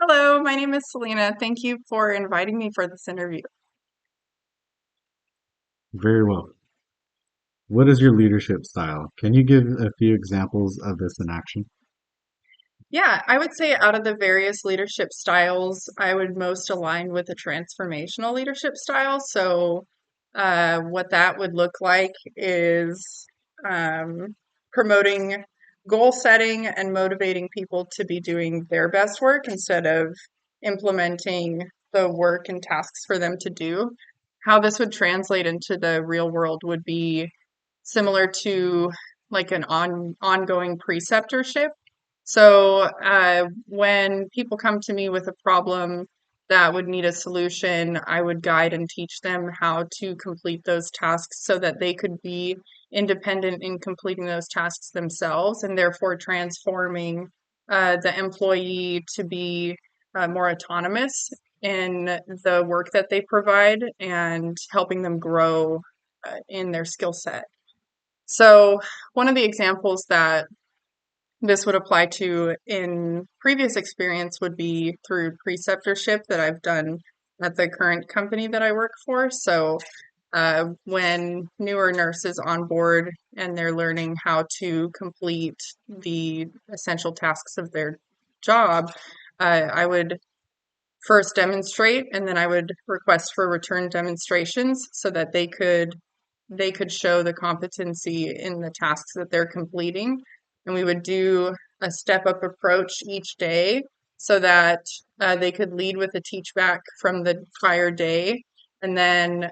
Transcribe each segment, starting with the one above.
Hello, my name is Selena. Thank you for inviting me for this interview. Very well. What is your leadership style? Can you give a few examples of this in action? Yeah, I would say out of the various leadership styles, I would most align with the transformational leadership style. What that would look like is promoting goal setting and motivating people to be doing their best work instead of implementing the work and tasks for them to do. How this would translate into the real world would be similar to like an ongoing preceptorship. When people come to me with a problem that would need a solution, I would guide and teach them how to complete those tasks so that they could be independent in completing those tasks themselves and therefore transforming the employee to be more autonomous in the work that they provide and helping them grow in their skill set. So, one of the examples that this would apply to in previous experience would be through preceptorship that I've done at the current company that I work for. When newer nurses on board and they're learning how to complete the essential tasks of their job, I would first demonstrate and then I would request for return demonstrations so that they could show the competency in the tasks that they're completing. And we would do a step up approach each day so that they could lead with a teach back from the prior day and then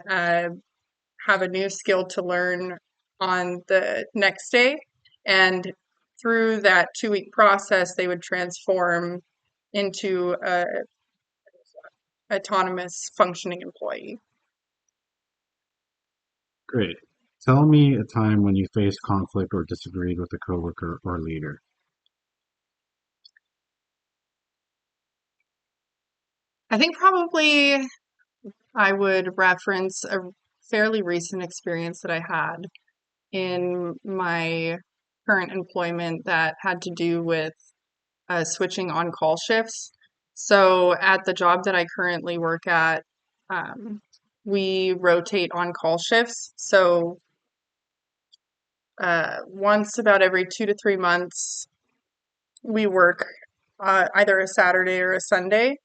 have a new skill to learn on the next day. And through that 2 week process, they would transform into a autonomous functioning employee. Great. Tell me a time when you faced conflict or disagreed with a coworker or leader. I think probably I would reference a fairly recent experience that I had in my current employment that had to do with switching on call shifts. So, at the job that I currently work at, um, we rotate on call shifts. Once about every 2 to 3 months, we work either a Saturday or a Sunday.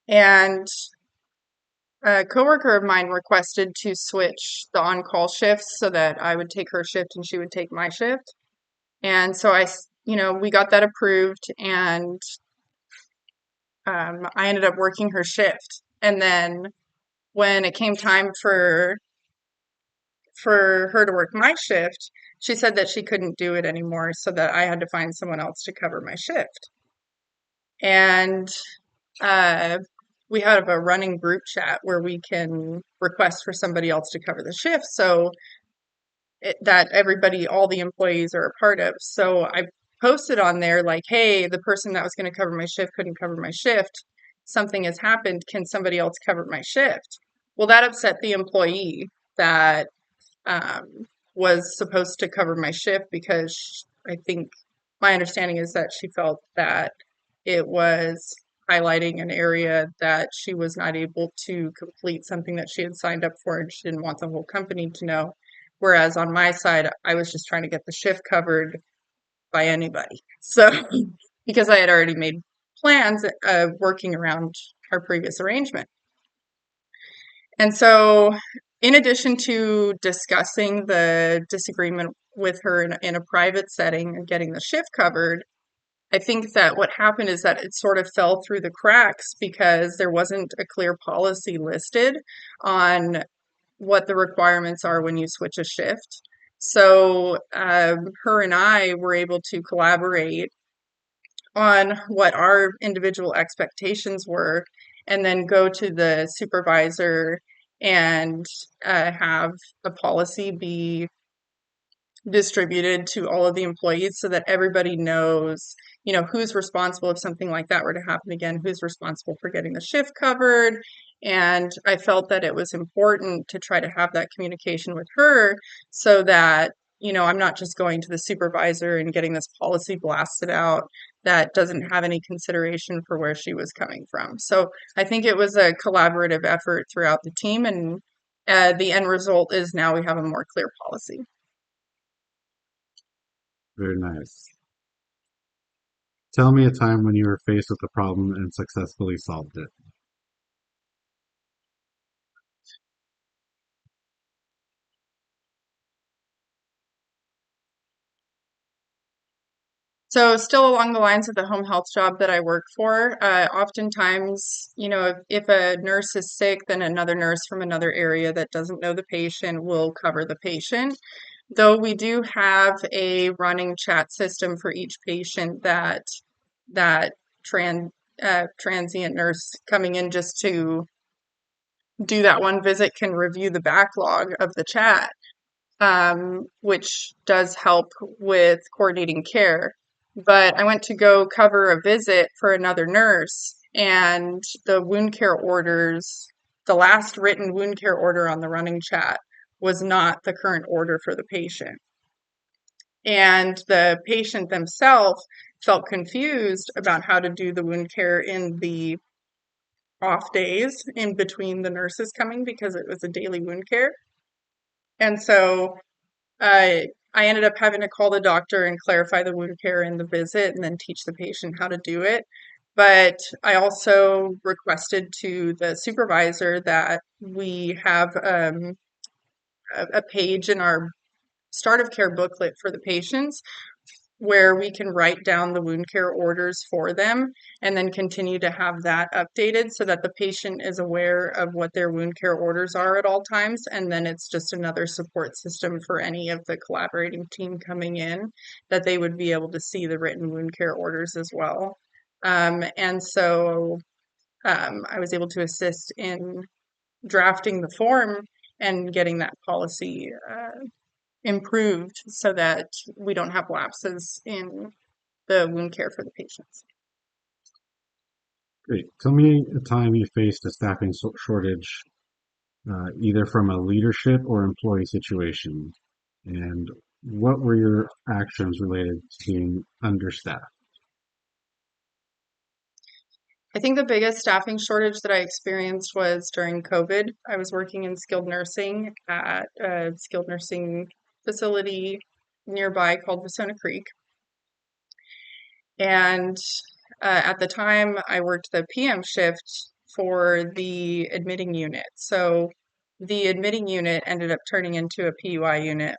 And a coworker of mine requested to switch the on-call shifts so that I would take her shift and she would take my shift. And so we got that approved, and I ended up working her shift. And then when it came time for her to work my shift, she said that she couldn't do it anymore, so that I had to find someone else to cover my shift. And uh, we have a running group chat where we can request for somebody else to cover the shift. That everybody, all the employees are a part of. So I posted on there like, hey, the person that was going to cover my shift couldn't cover my shift. Something has happened. Can somebody else cover my shift? Well, that upset the employee that was supposed to cover my shift because I think my understanding is that she felt that it was highlighting an area that she was not able to complete something that she had signed up for and she didn't want the whole company to know. Whereas on my side, I was just trying to get the shift covered by anybody. So, because I had already made plans working around our previous arrangement. And so, in addition to discussing the disagreement with her in a private setting and getting the shift covered, I think that what happened is that it sort of fell through the cracks because there wasn't a clear policy listed on what the requirements are when you switch a shift. Her and I were able to collaborate on what our individual expectations were and then go to the supervisor and have a policy be distributed to all of the employees so that everybody knows, who's responsible if something like that were to happen again, who's responsible for getting the shift covered. And I felt that it was important to try to have that communication with her so that, I'm not just going to the supervisor and getting this policy blasted out, that doesn't have any consideration for where she was coming from. So I think it was a collaborative effort throughout the team, and the end result is now we have a more clear policy. Very nice. Tell me a time when you were faced with a problem and successfully solved it. So still along the lines of the home health job that I work for, oftentimes, if a nurse is sick, then another nurse from another area that doesn't know the patient will cover the patient. Though we do have a running chat system for each patient that transient nurse coming in just to do that one visit can review the backlog of the chat, which does help with coordinating care. But I went to go cover a visit for another nurse, and the wound care orders, the last written wound care order on the running chat was not the current order for the patient. And the patient themselves felt confused about how to do the wound care in the off days in between the nurses coming because it was a daily wound care. And so I ended up having to call the doctor and clarify the wound care in the visit and then teach the patient how to do it. But I also requested to the supervisor that we have a page in our start of care booklet for the patients where we can write down the wound care orders for them and then continue to have that updated so that the patient is aware of what their wound care orders are at all times. And then it's just another support system for any of the collaborating team coming in that they would be able to see the written wound care orders as well. And so I was able to assist in drafting the form and getting that policy improved so that we don't have lapses in the wound care for the patients. Great. Tell me a time you faced a staffing shortage, either from a leadership or employee situation, and what were your actions related to being understaffed? I think the biggest staffing shortage that I experienced was during COVID. I was working in skilled nursing at a skilled nursing facility nearby called Vasona Creek. And at the time, I worked the PM shift for the admitting unit. So the admitting unit ended up turning into a PUI unit,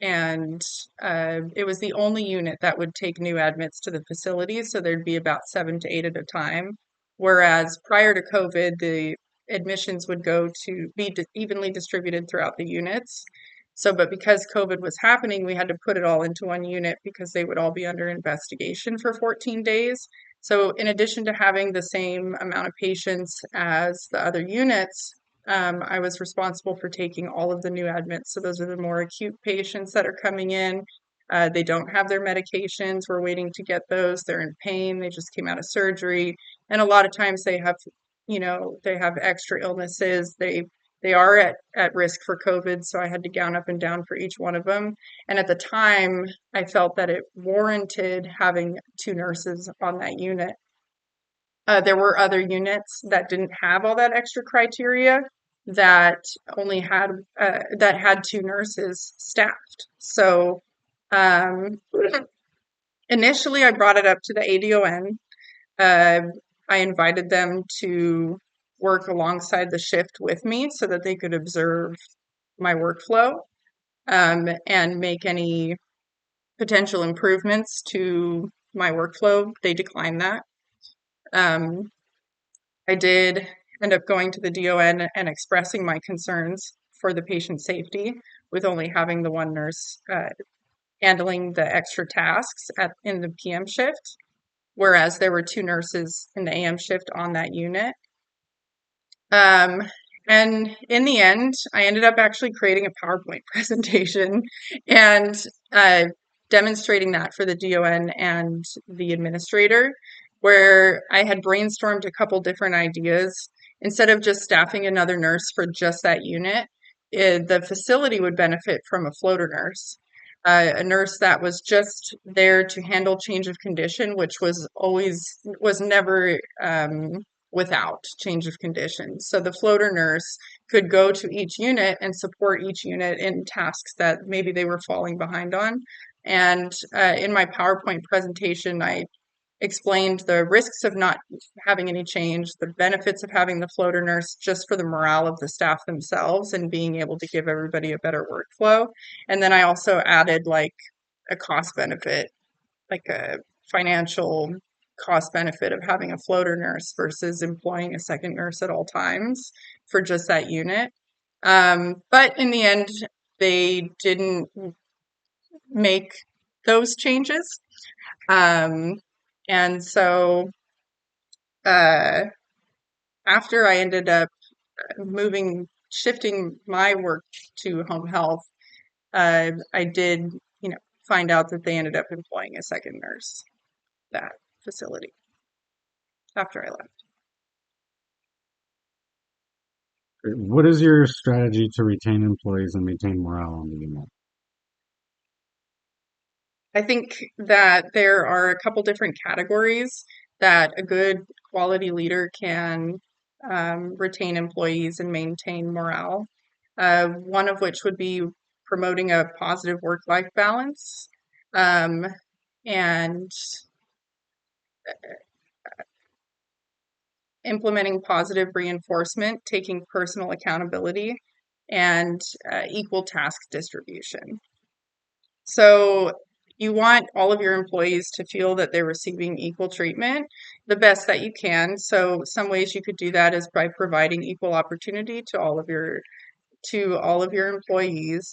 and it was the only unit that would take new admits to the facility. So there'd be about 7 to 8 at a time. Whereas prior to COVID, the admissions would go to be evenly distributed throughout the units. So, but because COVID was happening, we had to put it all into one unit because they would all be under investigation for 14 days. So, in addition to having the same amount of patients as the other units, I was responsible for taking all of the new admits. So those are the more acute patients that are coming in. They don't have their medications. We're waiting to get those. They're in pain. They just came out of surgery. And a lot of times they have extra illnesses. They are at risk for COVID. So I had to gown up and down for each one of them. And at the time, I felt that it warranted having two nurses on that unit. There were other units that didn't have all that extra criteria that only had that had two nurses staffed. So um, initially, I brought it up to the ADON. Uh, I invited them to work alongside the shift with me so that they could observe my workflow and make any potential improvements to my workflow. They declined that. Um, I did end up going to the DON and expressing my concerns for the patient safety with only having the one nurse handling the extra tasks in the PM shift, whereas there were two nurses in the AM shift on that unit. Um, and in the end, I ended up actually creating a PowerPoint presentation and demonstrating that for the DON and the administrator, where I had brainstormed a couple different ideas. Instead of just staffing another nurse for just that unit, the facility would benefit from a floater nurse. a nurse that was just there to handle change of condition, which was never without change of condition. So the floater nurse could go to each unit and support each unit in tasks that maybe they were falling behind on. And in my PowerPoint presentation, I explained the risks of not having any change, the benefits of having the floater nurse just for the morale of the staff themselves and being able to give everybody a better workflow. And then I also added like a cost benefit, like a financial cost benefit of having a floater nurse versus employing a second nurse at all times for just that unit. But in the end, they didn't make those changes. Um, and so uh, after I ended up shifting my work to home health, I did, find out that they ended up employing a second nurse at that facility after I left. What is your strategy to retain employees and maintain morale on the unit? I think that there are a couple different categories that a good quality leader can retain employees and maintain morale. One of which would be promoting a positive work-life balance, um, and implementing positive reinforcement, taking personal accountability, and equal task distribution. So you want all of your employees to feel that they're receiving equal treatment the best that you can. So some ways you could do that is by providing equal opportunity to all of your employees,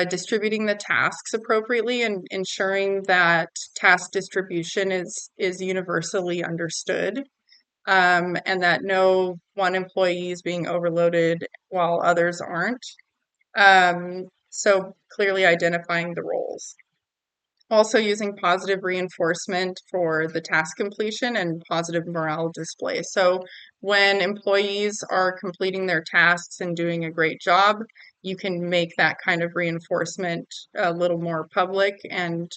distributing the tasks appropriately and ensuring that task distribution is universally understood, and that no one employee is being overloaded while others aren't. So clearly identifying the roles. Also using positive reinforcement for the task completion and positive morale display. So when employees are completing their tasks and doing a great job, you can make that kind of reinforcement a little more public and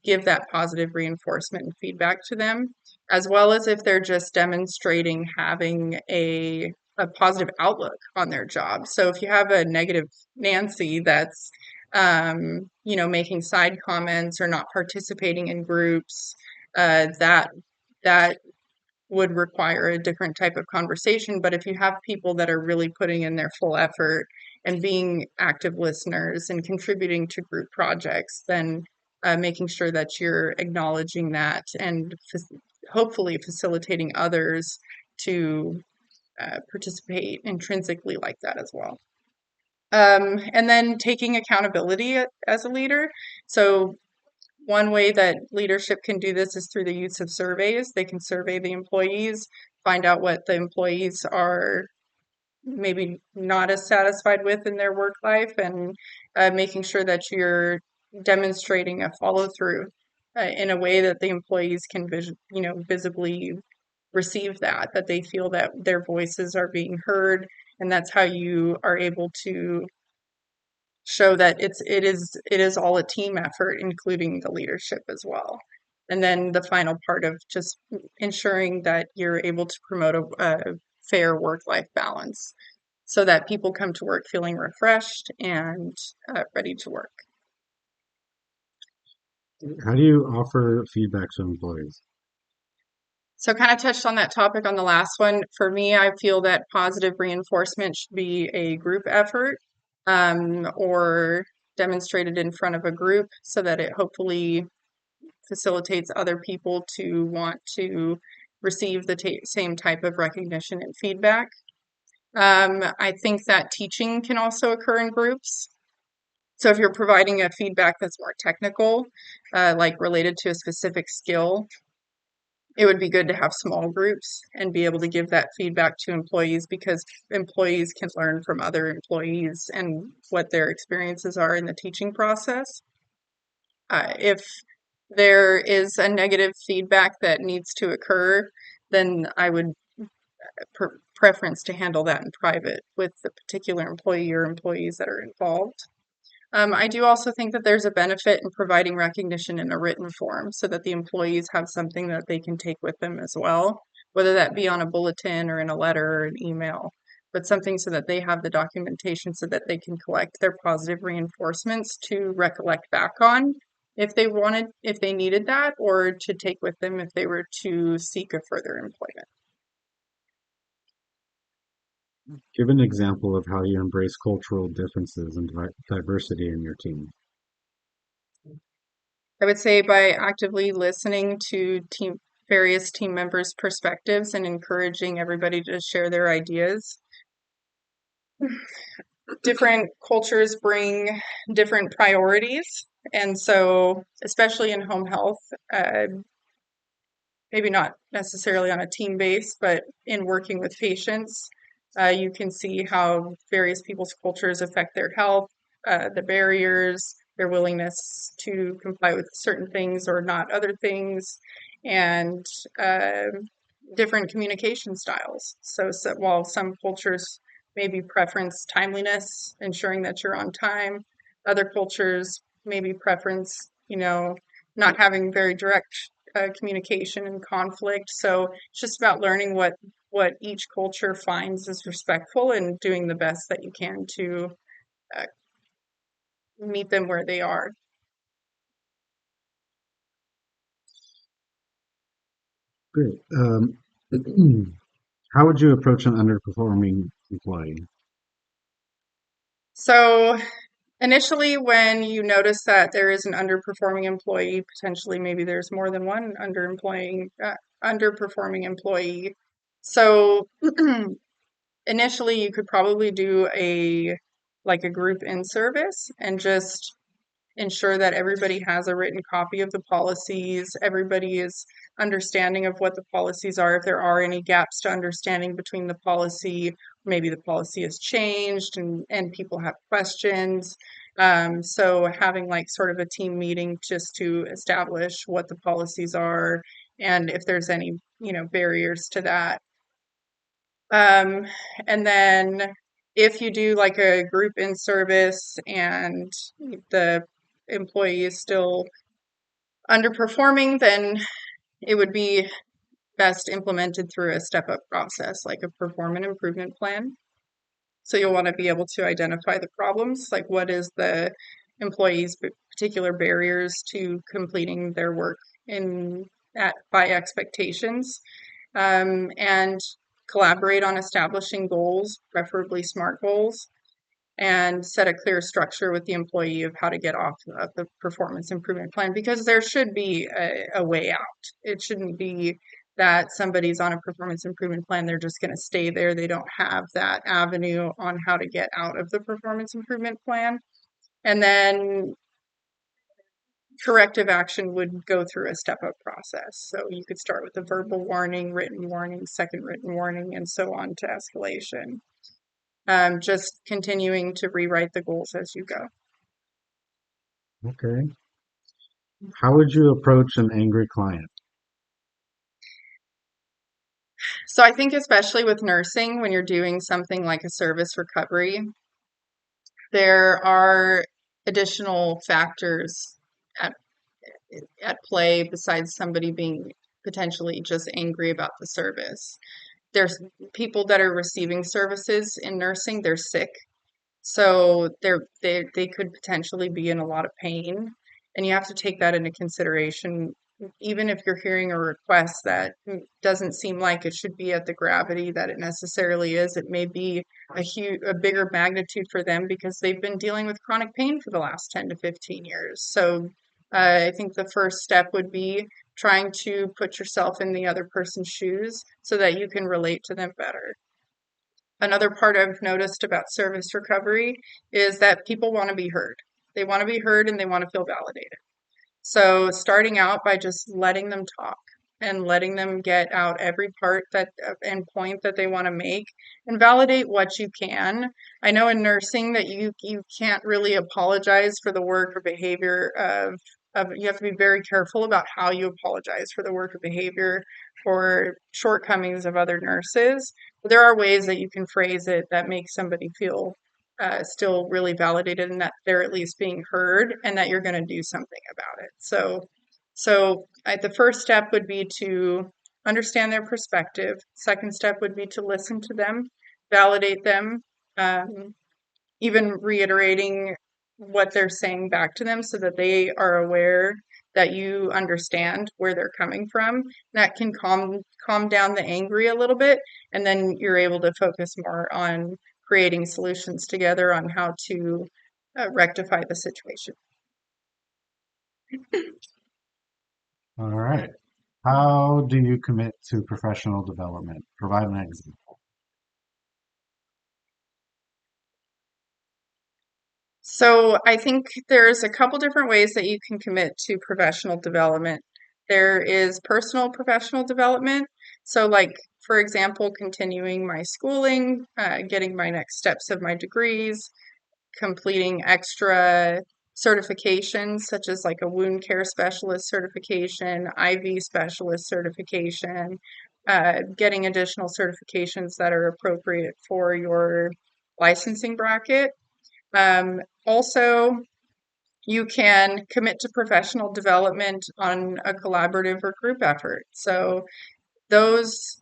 give that positive reinforcement and feedback to them, as well as if they're just demonstrating having a positive outlook on their job. So if you have a negative Nancy that's making side comments or not participating in groups, that would require a different type of conversation. But if you have people that are really putting in their full effort and being active listeners and contributing to group projects, then making sure that you're acknowledging that and hopefully facilitating others to participate intrinsically like that as well. And then taking accountability as a leader. So one way that leadership can do this is through the use of surveys. They can survey the employees, find out what the employees are maybe not as satisfied with in their work life, and making sure that you're demonstrating a follow through in a way that the employees can visibly receive that they feel that their voices are being heard, and that's how you are able to show that it is all a team effort, including the leadership as well. And then the final part of just ensuring that you're able to promote a fair work-life balance so that people come to work feeling refreshed and ready to work. How do you offer feedback to employees? So kind of touched on that topic on the last one. For me, I feel that positive reinforcement should be a group effort, or demonstrated in front of a group so that it hopefully facilitates other people to want to receive the same type of recognition and feedback. I think that teaching can also occur in groups. So if you're providing a feedback that's more technical, like related to a specific skill, it would be good to have small groups and be able to give that feedback to employees, because employees can learn from other employees and what their experiences are in the teaching process. If there is a negative feedback that needs to occur, then I would preference to handle that in private with the particular employee or employees that are involved. I do also think that there's a benefit in providing recognition in a written form so that the employees have something that they can take with them as well, whether that be on a bulletin or in a letter or an email, but something so that they have the documentation so that they can collect their positive reinforcements to recollect back on if they needed that, or to take with them if they were to seek a further employment. Give an example of how you embrace cultural differences and diversity in your team. I would say by actively listening to various team members' perspectives and encouraging everybody to share their ideas. Different cultures bring different priorities. And so, especially in home health, uh, maybe not necessarily on a team base, but in working with patients, you can see how various people's cultures affect their health, the barriers, their willingness to comply with certain things or not other things, and uh, different communication styles. So while some cultures maybe preference timeliness, ensuring that you're on time, other cultures maybe preference, not having very direct communication and conflict. So it's just about learning what each culture finds is respectful and doing the best that you can to uh, meet them where they are. Great. How would you approach an underperforming employee? So initially, when you notice that there is an underperforming employee, potentially maybe there's more than one underperforming employee. So initially, you could probably do a group in service and just ensure that everybody has a written copy of the policies. Everybody is understanding of what the policies are. If there are any gaps to understanding between the policy, maybe the policy has changed and people have questions. So having like sort of a team meeting just to establish what the policies are and if there's any, barriers to that. Um, and then if you do like a group in service and the employee is still underperforming, then it would be best implemented through a step up process, like a performance improvement plan. So you'll want to be able to identify the problems, like what is the employee's particular barriers to completing their work in at by expectations, and collaborate on establishing goals, preferably SMART goals, and set a clear structure with the employee of how to get off of the performance improvement plan because there should be a way out. It shouldn't be that somebody's on a performance improvement plan, they're just going to stay there. They don't have that avenue on how to get out of the performance improvement plan. And then corrective action would go through a step up process. So you could start with a verbal warning, written warning, second written warning, and so on to escalation. Just continuing to rewrite the goals as you go. Okay. How would you approach an angry client? So I think especially with nursing, when you're doing something like a service recovery, there are additional factors at at play besides somebody being potentially just angry about the service. There's people that are receiving services in nursing, they're sick. So they could potentially be in a lot of pain, and you have to take that into consideration. Even if you're hearing a request that doesn't seem like it should be at the gravity that it necessarily is, it may be a bigger magnitude for them because they've been dealing with chronic pain for the last 10 to 15 years. So I think the first step would be trying to put yourself in the other person's shoes so that you can relate to them better. Another part I've noticed about service recovery is that people want to be heard. They want to be heard and they want to feel validated. So starting out by just letting them talk and letting them get out every part that and point that they want to make and validate what you can. I know in nursing that you can't really apologize for the work or behavior of you have to be very careful about how you apologize for the work or behavior or shortcomings of other nurses. But there are ways that you can phrase it that make somebody feel still really validated and that they're at least being heard and that you're going to do something about it. So the first step would be to understand their perspective. Second step would be to listen to them, validate them, um, even reiterating what they're saying back to them so that they are aware that you understand where they're coming from. That can calm down the angry a little bit, and then you're able to focus more on creating solutions together on how to rectify the situation. All right. How do you commit to professional development? Provide an example. So I think there's a couple different ways that you can commit to professional development. There is personal professional development. So, like, for example, continuing my schooling, getting my next steps of my degrees, completing extra certifications, such as like a wound care specialist certification, IV specialist certification, getting additional certifications that are appropriate for your licensing bracket. Also, you can commit to professional development on a collaborative or group effort. So those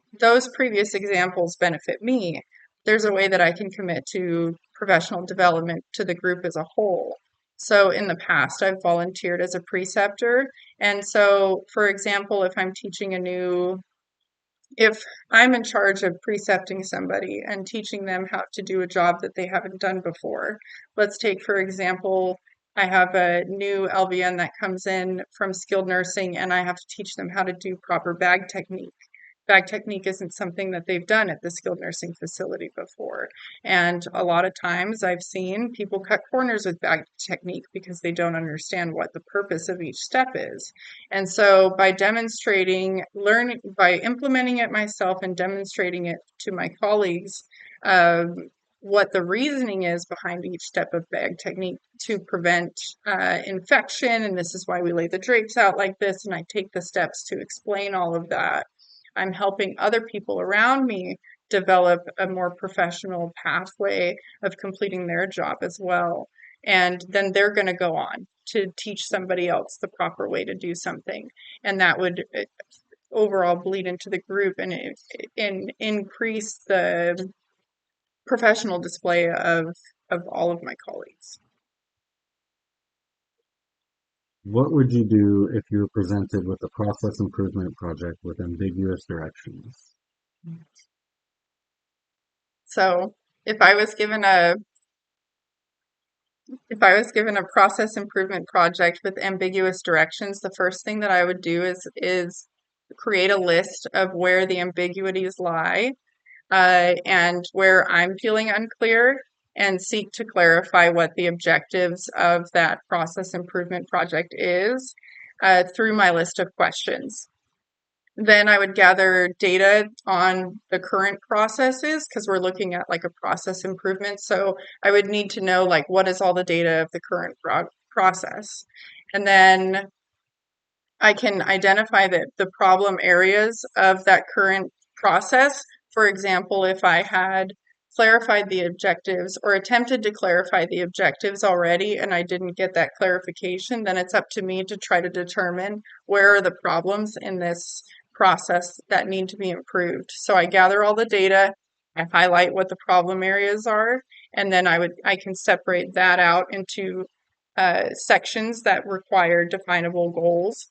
previous examples benefit me. There's a way that I can commit to professional development to the group as a whole. So in the past, I've volunteered as a preceptor. And so, for example, if I'm in charge of precepting somebody and teaching them how to do a job that they haven't done before, let's take, for example, I have a new LVN that comes in from skilled nursing and I have to teach them how to do proper bag technique. Bag technique isn't something that they've done at the skilled nursing facility before. And a lot of times I've seen people cut corners with bag technique because they don't understand what the purpose of each step is. And so by implementing it myself and demonstrating it to my colleagues, what the reasoning is behind each step of bag technique to prevent infection. And this is why we lay the drapes out like this. And I take the steps to explain all of that. I'm helping other people around me develop a more professional pathway of completing their job as well. And then they're going to go on to teach somebody else the proper way to do something. And that would overall bleed into the group and increase the professional display of all of my colleagues. What would you do if you were presented with a process improvement project with ambiguous directions? So if I was given a if I was given a process improvement project with ambiguous directions, the first thing that I would do is create a list of where the ambiguities lie, and where I'm feeling unclear, and seek to clarify what the objectives of that process improvement project is, through my list of questions. Then I would gather data on the current processes because we're looking at like a process improvement. So I would need to know like what is all the data of the current process. And then I can identify the problem areas of that current process. For example, if I had clarified the objectives or attempted to clarify the objectives already and I didn't get that clarification, then it's up to me to try to determine where are the problems in this process that need to be improved. So I gather all the data, I highlight what the problem areas are, and then I can separate that out into sections that require definable goals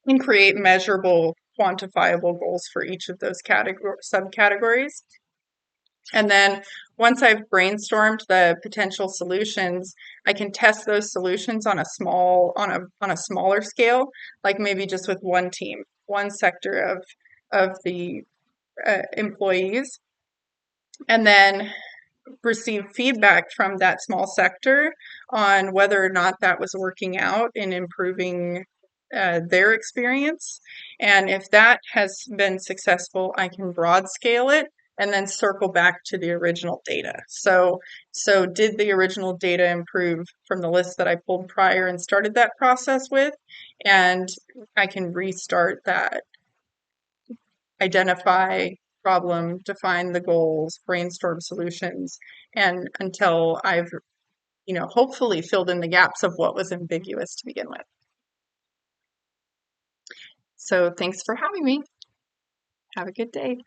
and create measurable, quantifiable goals for each of those subcategories. And then once I've brainstormed the potential solutions, I can test those solutions on a smaller scale, like maybe just with one team, one sector of the employees, and then receive feedback from that small sector on whether or not that was working out in improving their experience. And if that has been successful, I can broad scale it and then circle back to the original data. So did the original data improve from the list that I pulled prior and started that process with? And I can restart that, identify problem, define the goals, brainstorm solutions, and until I've, hopefully filled in the gaps of what was ambiguous to begin with. So thanks for having me. Have a good day.